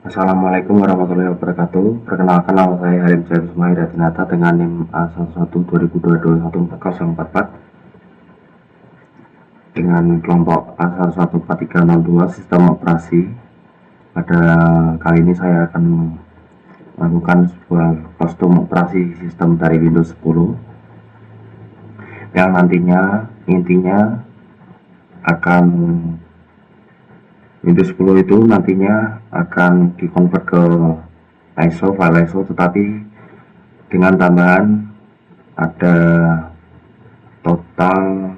Assalamualaikum warahmatullahi wabarakatuh. Perkenalkan, nama saya Halim James Mahiratinata dengan NIM A11 2022-14044 dengan kelompok A114302 sistem operasi. Pada kali ini saya akan melakukan sebuah kostum operasi sistem dari Windows 10 yang nantinya intinya akan Windows 10 itu nantinya akan dikonvert ke ISO, file ISO, tetapi dengan tambahan ada total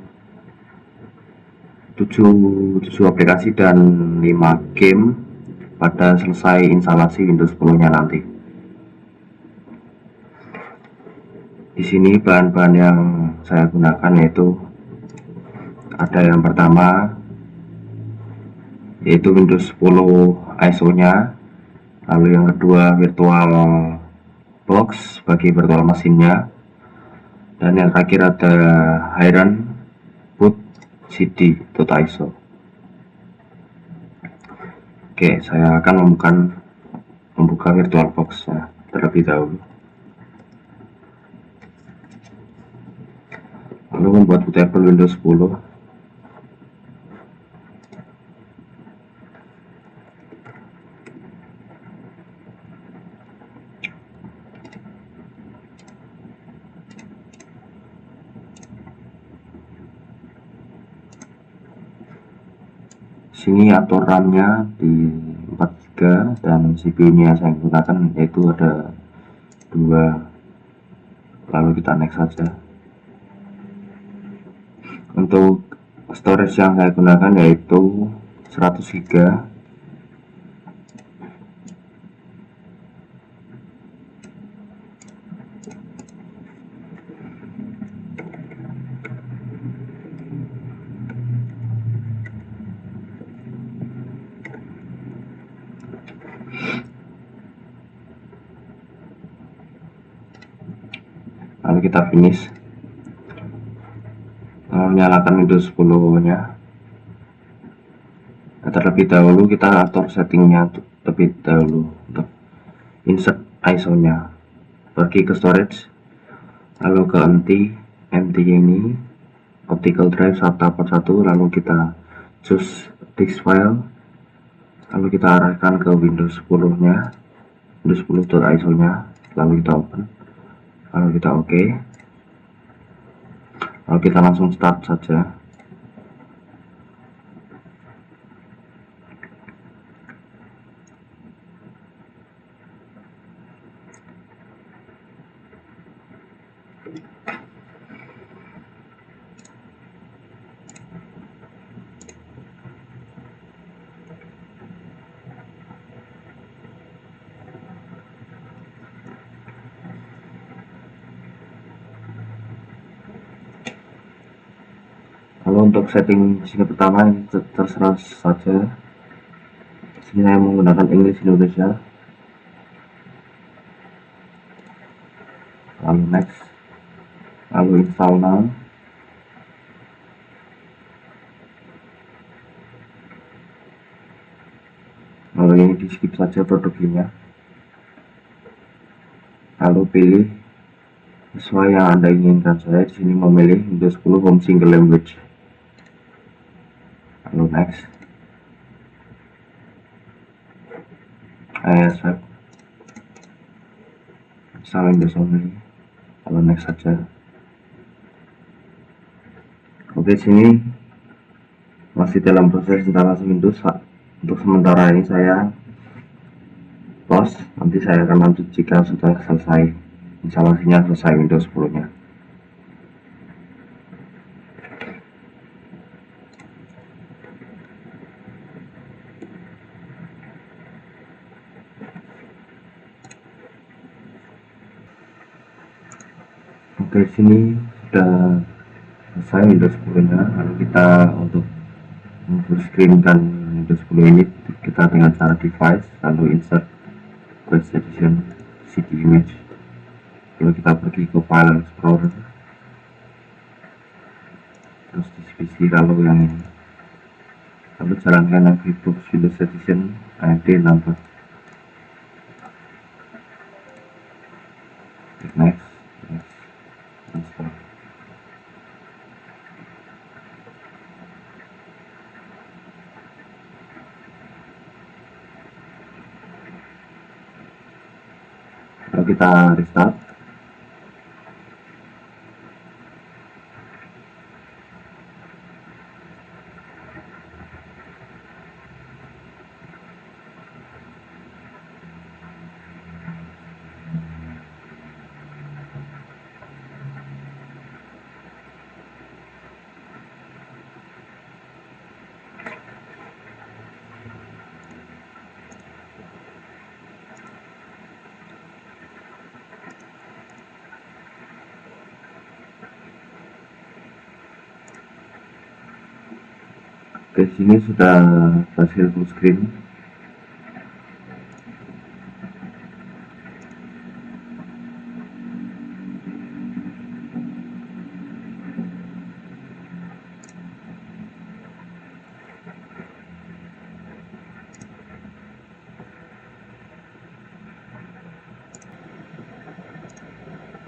7 aplikasi dan 5 game pada selesai instalasi Windows 10 nya nanti. Di sini bahan-bahan yang saya gunakan yaitu ada yang pertama yaitu Windows 10 ISO nya, lalu yang kedua virtual box bagi virtual mesinnya, dan yang terakhir ada Iron Boot CD.ISO. Oke, saya akan membuka virtual box-nya terlebih dahulu, lalu membuat bootable Windows 10. Sini atur RAM-nya di 4 GB dan CPU-nya saya gunakan yaitu ada 2. Lalu kita next saja. Untuk storage yang saya gunakan yaitu 100 GB. Lalu kita finish, menyalakan Windows 10 nya. Terlebih dahulu kita atur settingnya terlebih dahulu. Untuk insert ISO nya, pergi ke storage, lalu ke empty ini optical drive SATA port 1, lalu kita choose disk file, lalu kita arahkan ke Windows 10 nya, Windows 10.ISO nya, lalu kita open, lalu kita OK, lalu kita langsung start saja. Lalu untuk setting sini pertama ini terserah saja. Sini saya menggunakan English Indonesia. Lalu next, lalu install now. Lalu ini di skip saja produknya. Lalu pilih sesuai yang Anda inginkan. Saya di sini memilih Windows 10 Home Single Language. Lalu next, accept, install Windows only. Lalu next saja. Oke, sini masih dalam proses instalasi Windows. Untuk sementara ini saya pause, nanti saya akan lanjut jika sudah selesai instalasinya, selesai Windows 10 nya. Oke, sini sudah selesai Windows 10 nya. Lalu kita untuk memfullscreenkan Windows 10 ini kita dengan cara device, lalu insert Quest Edition CD image, lalu kita pergi ke file explorer, terus di PC lalu yang ini, lalu jalankan Windows Edition AMD number, next, install. Lalu kita restart. Oke, sini sudah berhasil full screen.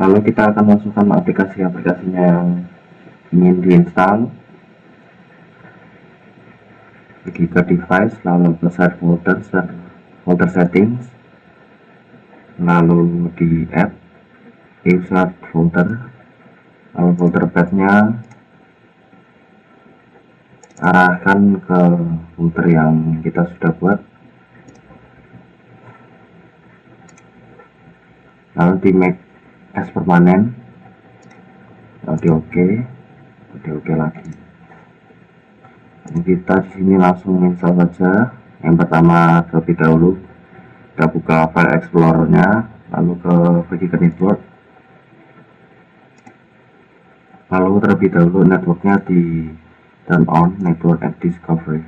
Lalu kita akan masukkan aplikasi-aplikasinya yang ingin diinstal. Pergi ke device, lalu ke share folder settings, lalu di app, insert folder, lalu folder path-nya arahkan ke folder yang kita sudah buat, lalu di make as permanen, lalu di OK lagi. Kita di sini langsung install saja. Yang pertama terlebih dahulu kita buka file explorer-nya, lalu pergi ke network, lalu terlebih dahulu networknya di turn on, network and discovery.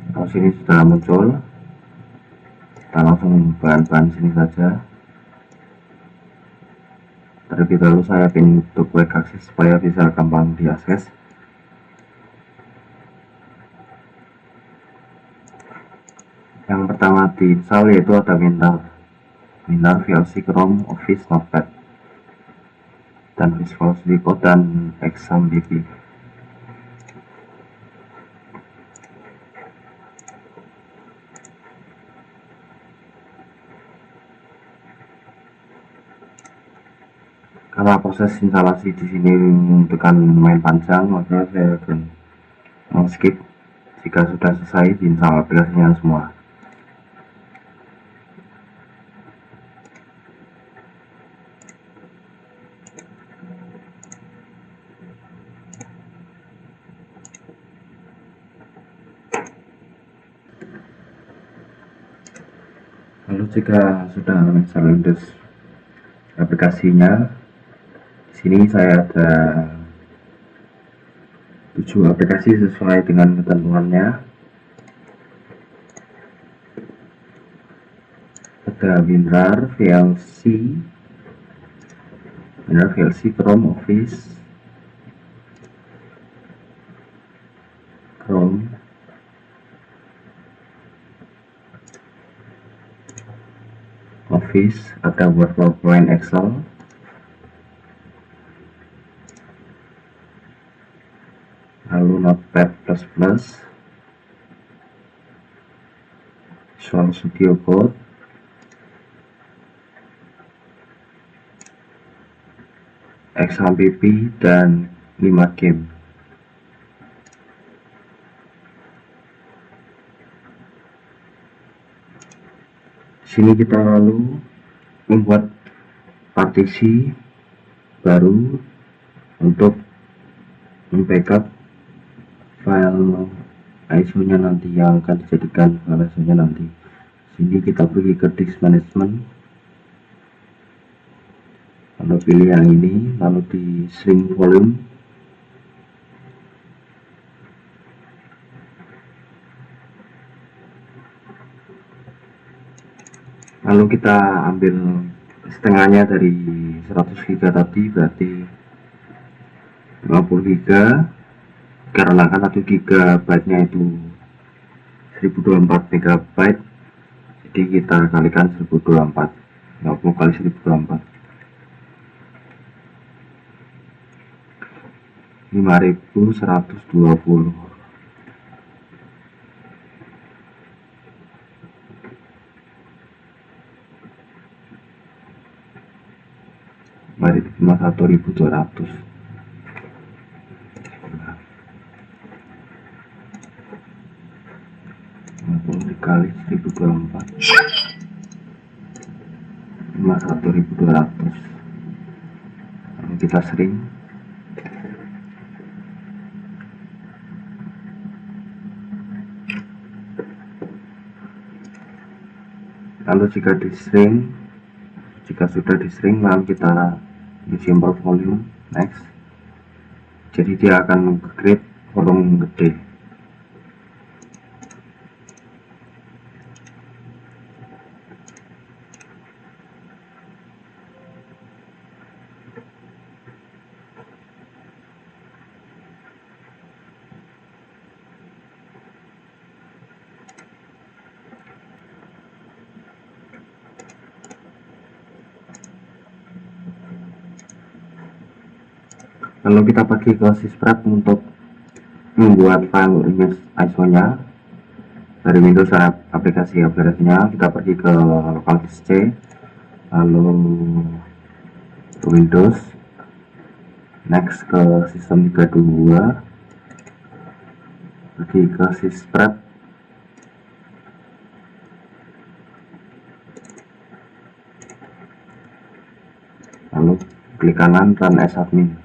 Kalau sini sudah muncul, kita langsung bahan-bahan sini saja. Terlebih dahulu saya pin untuk quick access supaya bisa gampang diakses. Yang pertama diinstal yaitu ada WinRAR, VLC, Chrome, Office, Notepad, dan Visual Studio Code dan XAMPP. Karena proses instalasi di sini membutuhkan lumayan panjang, maka saya akan skip jika sudah selesai diinstal aplikasinya semua. Lalu jika sudah install aplikasinya, di sini saya ada 7 aplikasi sesuai dengan ketentuannya. Ada WinRAR, VLC, Chrome, Office, ada Word, PowerPoint, Excel, lalu Notepad++, Visual Studio Code, XAMPP, dan 5 game. Sini kita lalu membuat partisi baru untuk membackup file ISO-nya nanti yang akan dijadikan file ISO-nya nanti. Sini kita pergi ke disk management, lalu pilih yang ini, lalu di shrink volume, Lalu kita ambil setengahnya dari 100 GB tadi, berarti 50 GB, karena kan 1 GB nya itu 1024 MB, jadi kita kalikan 1024, 50 kali 1024, 5120. Mari 51.200 dikali 1024, 51.200. Lalu kita sering. Lalu jika sudah disering, lalu kita isi import volume, next. Jadi dia akan create volume gede. Lalu kita pergi ke Sysprep untuk membuat file image ISO-nya. Dari Windows aplikasinya kita pergi ke local disk C, lalu ke Windows, next ke sistem 32, pergi ke Sysprep, lalu klik kanan run as admin.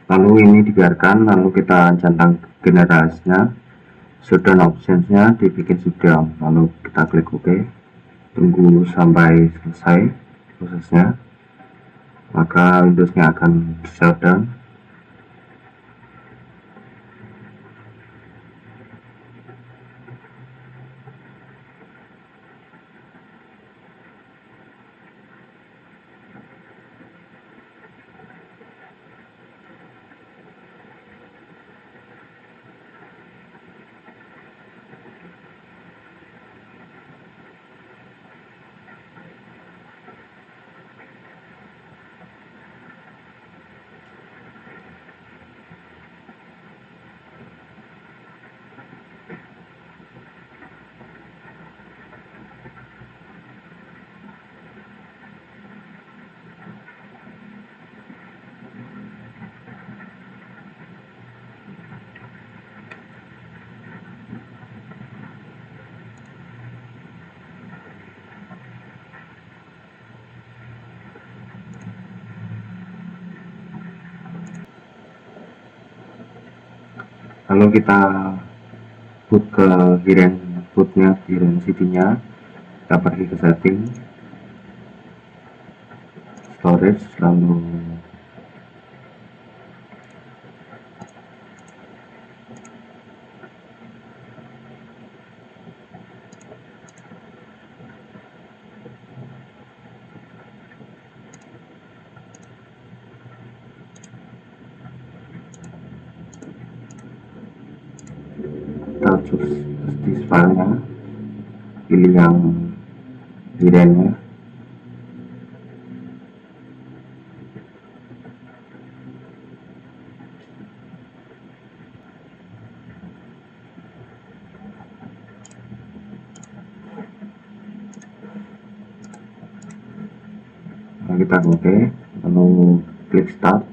Lalu ini dibiarkan, lalu kita centang generasinya, shutdown optionsnya dibikin shutdown, lalu kita klik OK, tunggu sampai selesai prosesnya, maka Windowsnya akan shutdown. Lalu kita boot ke Kiren CD-nya, kita pergi ke setting, storage, lalu kita choose disk filenya, pilih yang Kirennya, lalu kita OK, lalu klik start.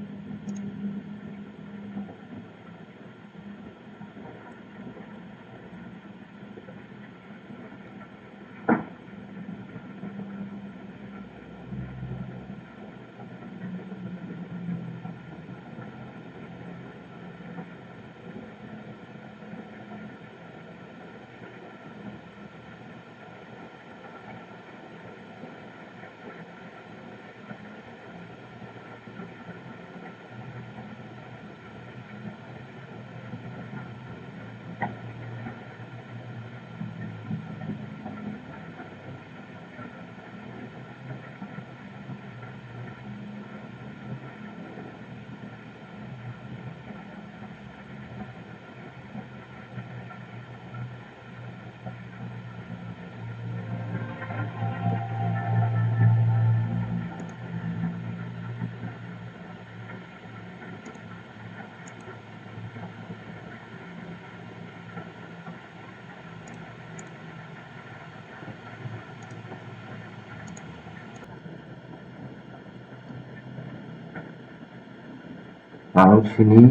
Lalu di sini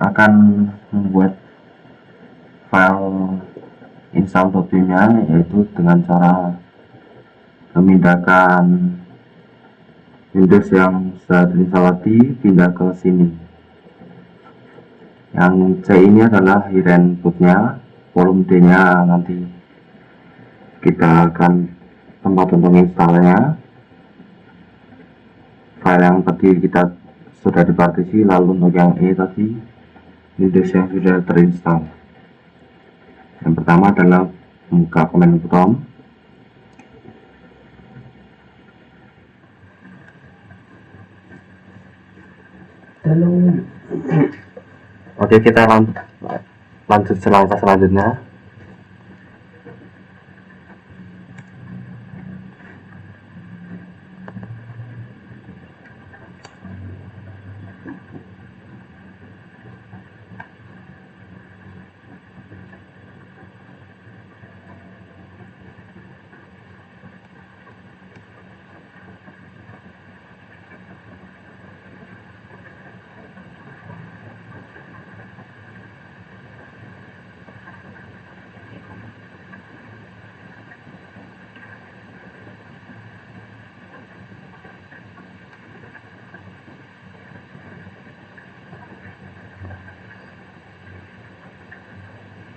akan membuat file install.bin-nya, yaitu dengan cara memindahkan Windows yang sudah terinstall tadi pindah ke sini. Yang C ini adalah hidden bootnya, volume D nya nanti kita akan tempat untuk installnya. File yang tadi kita sudah dipartisi. Lalu untuk yang E tadi, Windows yang sudah terinstall. Yang pertama adalah membuka command prompt. Oke, kita lanjut langkah selanjutnya.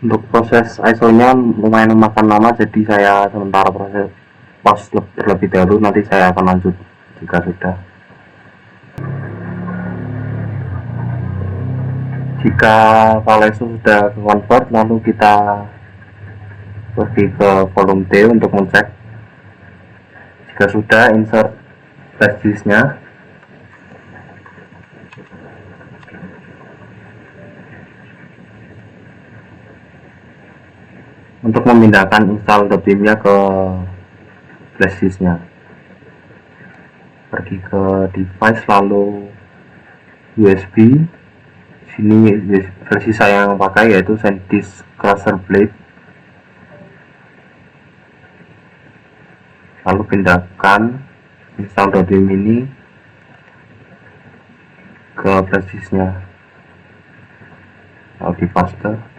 Untuk proses ISO-nya lumayan memakan lama, jadi saya sementara pause terlebih dahulu, nanti saya akan lanjut jika sudah. Jika file ISO sudah convert, lalu kita pergi ke volume D untuk mengecek. Jika sudah, insert flash disk-nya. Untuk memindahkan install.bin-nya ke flash disk-nya, pergi ke device lalu USB. Sini versi saya yang pakai yaitu SanDisk Crusher Blade. Lalu pindahkan install.bin ini ke flash disk-nya, lalu di paste.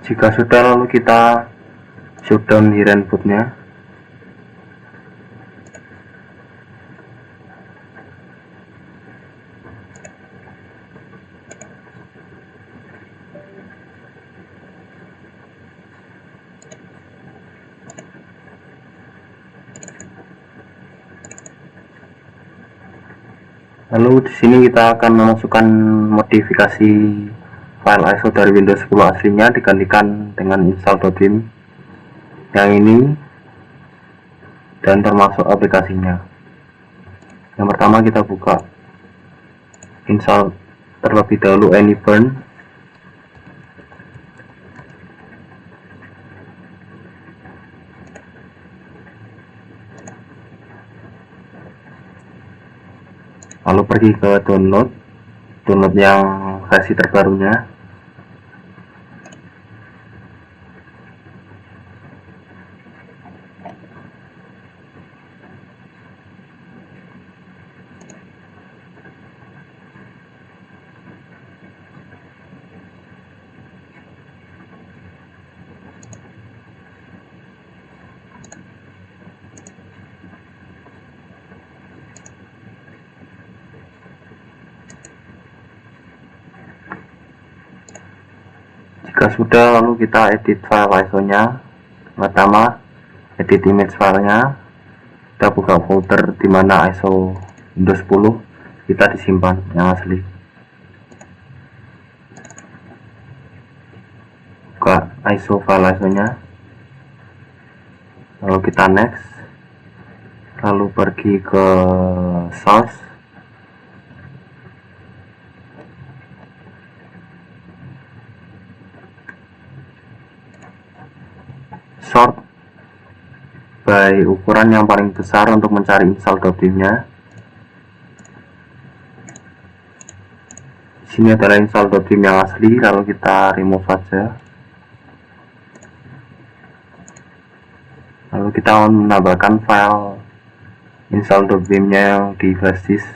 Jika sudah, lalu kita shutdown hidden boot-nya. Lalu di sini kita akan memasukkan modifikasi file ISO dari Windows 10 aslinya, digantikan dengan install.bin yang ini dan termasuk aplikasinya. Yang pertama kita buka install terlebih dahulu AnyBurn. Lalu pergi ke download yang versi terbarunya. Jika sudah, lalu kita edit file ISO-nya. Pertama, edit image filenya. Kita buka folder dimana ISO Windows 10 kita disimpan yang asli. buka ISO file ISO-nya, lalu kita next, lalu pergi ke source, sort by ukuran yang paling besar untuk mencari install.bim-nya. Sini adalah install.bim yang asli, lalu kita remove saja. Lalu kita menambahkan file install.bim-nya yang di flash disk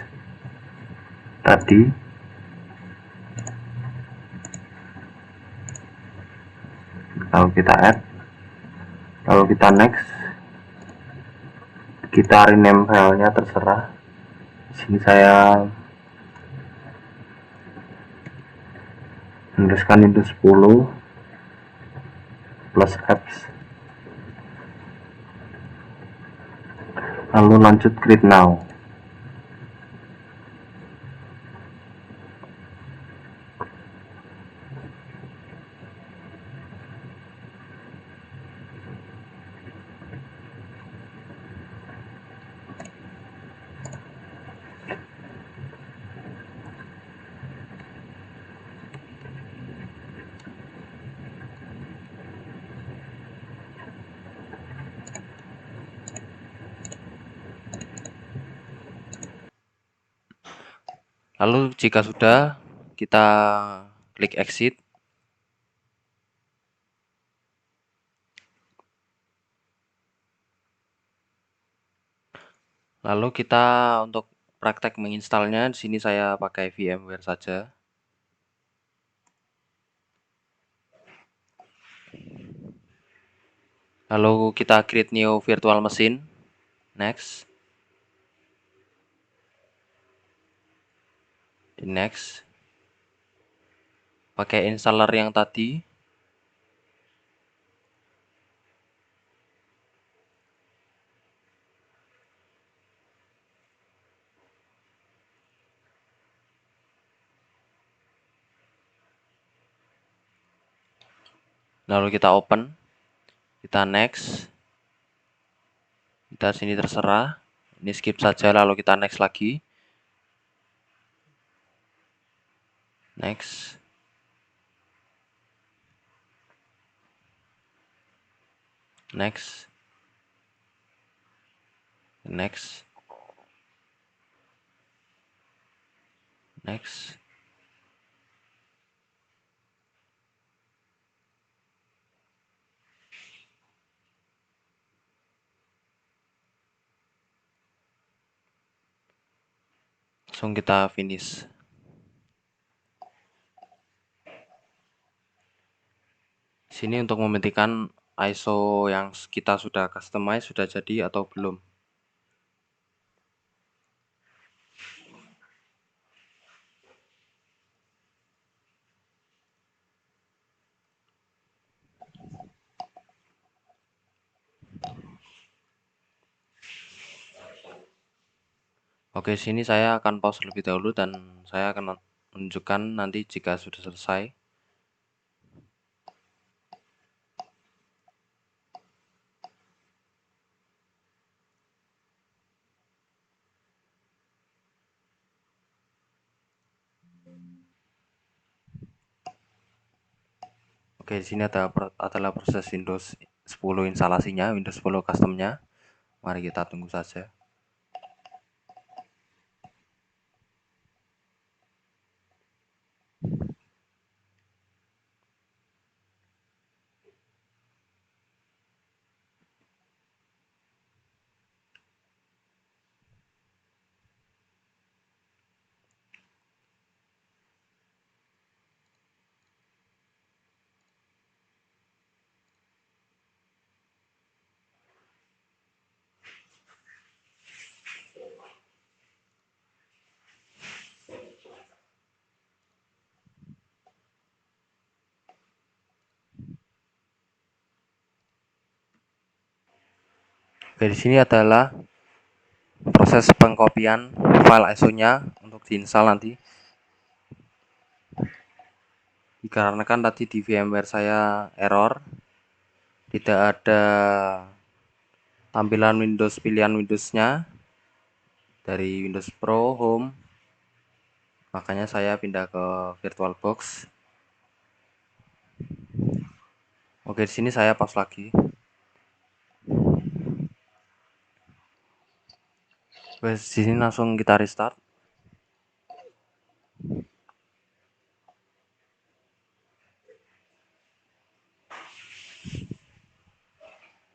tadi. Lalu kita add, lalu kita next, kita rename filenya terserah. Di sini saya menuliskan Windows 10 plus apps, lalu lanjut create now. Lalu jika sudah, kita klik exit. Lalu kita untuk praktek menginstalnya, di sini saya pakai VMware saja. Lalu kita create new virtual machine. Next. Di next. Pakai installer yang tadi. Lalu kita open. Kita next. Kita sini terserah. Ini skip saja, lalu kita next lagi. Next. Next. Next. Next. Langsung kita finish. Sini untuk membuktikan ISO yang kita sudah customize sudah jadi atau belum. Oke, sini saya akan pause lebih dahulu dan saya akan menunjukkan nanti jika sudah selesai. Oke, di sini adalah proses Windows 10 instalasinya, Windows 10 customnya. Mari kita tunggu saja. Oke, di sini adalah proses pengkopian file ISO-nya untuk diinstal nanti. Dikarenakan tadi di VMware saya error, tidak ada tampilan Windows pilihan Windowsnya dari Windows Pro Home, makanya saya pindah ke VirtualBox. Oke, di sini saya pause lagi. Oke, di sini langsung kita restart.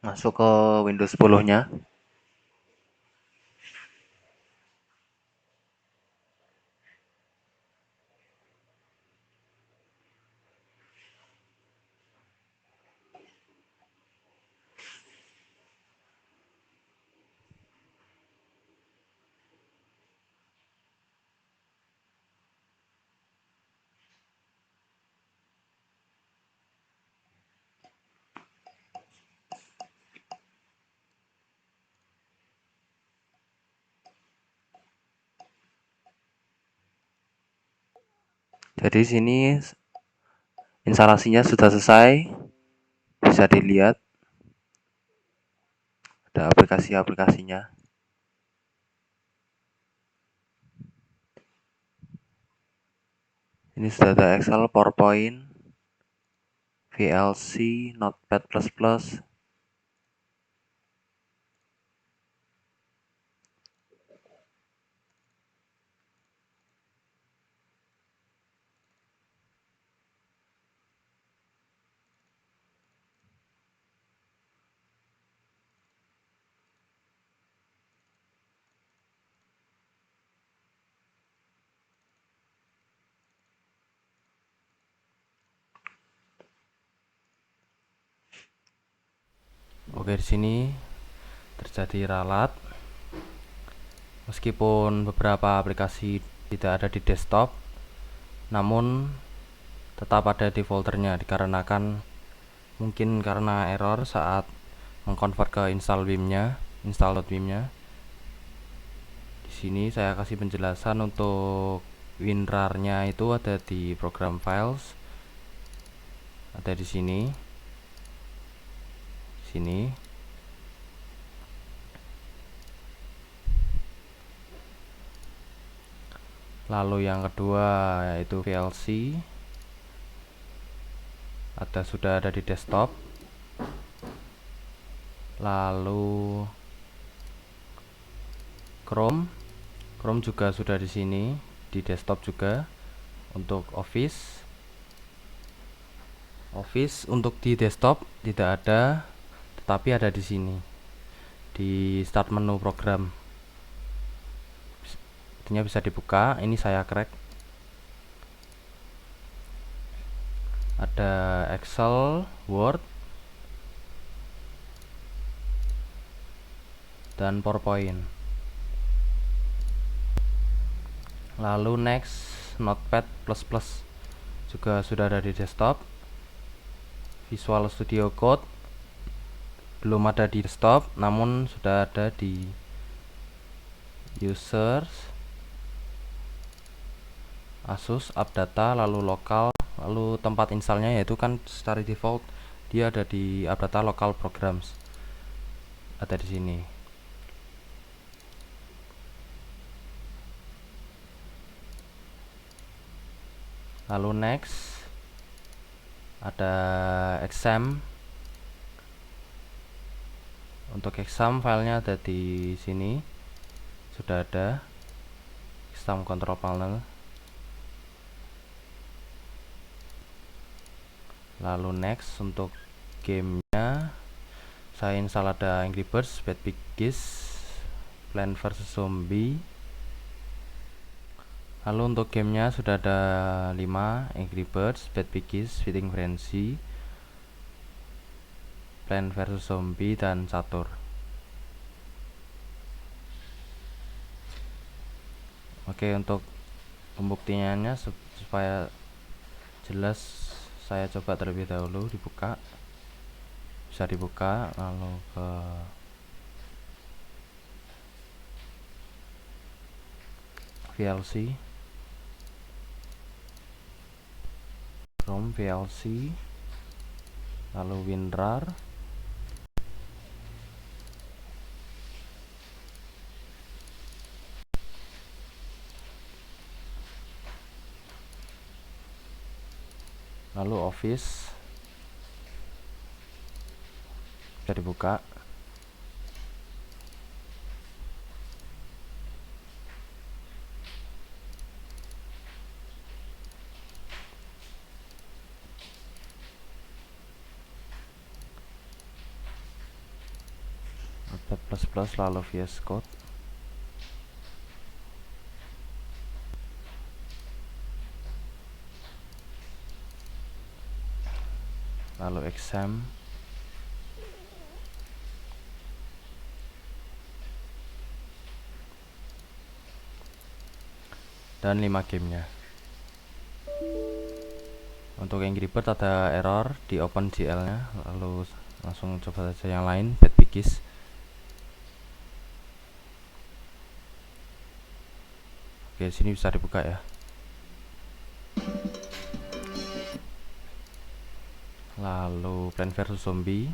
Masuk ke Windows 10-nya. Jadi sini instalasinya sudah selesai. Bisa dilihat ada aplikasi-aplikasinya. Ini sudah ada Excel, PowerPoint, VLC, Notepad++. Oke, di sini terjadi ralat. Meskipun beberapa aplikasi tidak ada di desktop, namun tetap ada di foldernya dikarenakan mungkin karena error saat mengkonvert ke install.wim-nya. Di sini saya kasih penjelasan untuk WinRAR-nya itu ada di program files, ada di sini. Lalu yang kedua yaitu VLC, sudah ada di desktop. Lalu Chrome juga sudah di sini di desktop juga. Untuk Office untuk di desktop tidak ada, tetapi ada di sini di start menu program. Artinya bisa dibuka. Ini saya crack. Ada Excel, Word, dan PowerPoint. Lalu next, Notepad++ juga sudah ada di desktop. Visual Studio Code belum ada di desktop, namun sudah ada di users, Asus, AppData, lalu lokal, lalu tempat installnya yaitu kan secara default dia ada di AppData Local Programs, ada di sini. Lalu next ada exam. Untuk exam filenya ada di sini, sudah ada exam control panel. Lalu next untuk gamenya saya install ada Angry Birds, Bad Piggies, Plant vs Zombie. Lalu untuk gamenya sudah ada 5, Angry Birds, Bad Piggies, Feeding Frenzy, Plant vs Zombie, dan Catur. Oke, untuk pembuktiannya supaya jelas saya coba terlebih dahulu dibuka. Bisa dibuka, lalu ke VLC. Chrome VLC, lalu WinRAR, lalu Office bisa dibuka. Notepad++, lalu VS Code, lalu exam, dan 5 gamenya. Untuk Angry Bird ada error di OpenGL nya, lalu langsung coba saja yang lain. Bad Piggies, oke, sini bisa dibuka ya. Lalu Plants vs Zombie,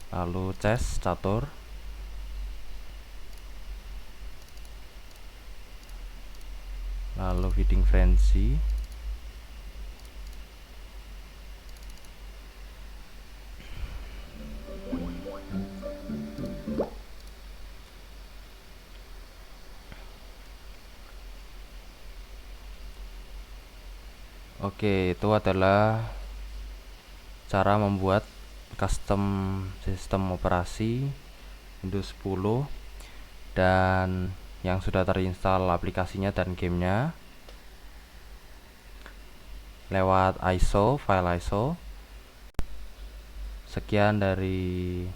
lalu Chess Catur, lalu Feeding Frenzy, oke, itu adalah cara membuat custom sistem operasi Windows 10 dan yang sudah terinstall aplikasinya dan gamenya lewat ISO, file ISO. Sekian dari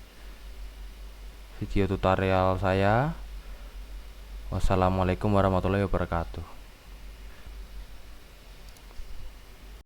video tutorial saya. Wassalamualaikum warahmatullahi wabarakatuh.